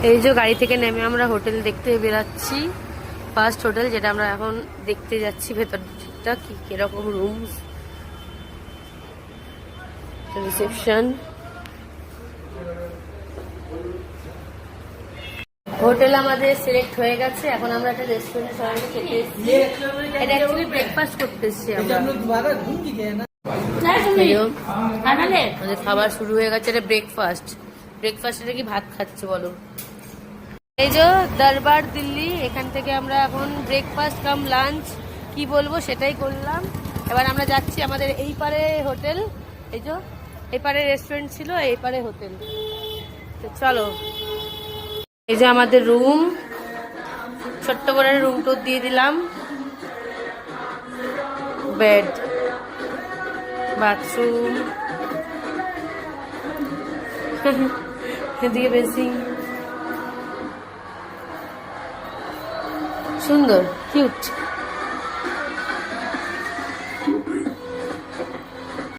এই যে গাড়ি থেকে নেমে আমরা হোটেল দেখতে বেরাচ্ছি। ফার্স্ট হোটেল যেটা আমরা এখন দেখতে যাচ্ছি, ভেতরটা কি কিরকম রুমস, রিসেপশন। হোটেল আমাদের সিলেক্ট হয়ে গেছে। এখন আমরা একটা রেস্টুরেন্টে সবাই খেতে এসেছি। এটা অ্যাকচুয়ালি ব্রেকফাস্ট করতে এসেছি আমরা। আমাদের খাবার শুরু হয়ে গেছে। এটা ব্রেকফাস্ট। ব্রেকফাস্টে কি ভাত খাচ্ছে বলো? এই যে দরবার দিল্লি, এখান থেকে আমরা এখন ব্রেকফাস্ট কাম লাঞ্চ কি বলবো সেটাই করলাম। এবার আমরা যাচ্ছি আমাদের এই পারে হোটেল। এই যে এই পারে রেস্টুরেন্ট ছিল, এই পারে হোটেল। তো চলো, এই যে আমাদের রুম, ছোট্ট করে রুম টুর দিয়ে দিলাম। বেড, বাথরুম, এদিকে বেসিং, সুন্দর কিউট।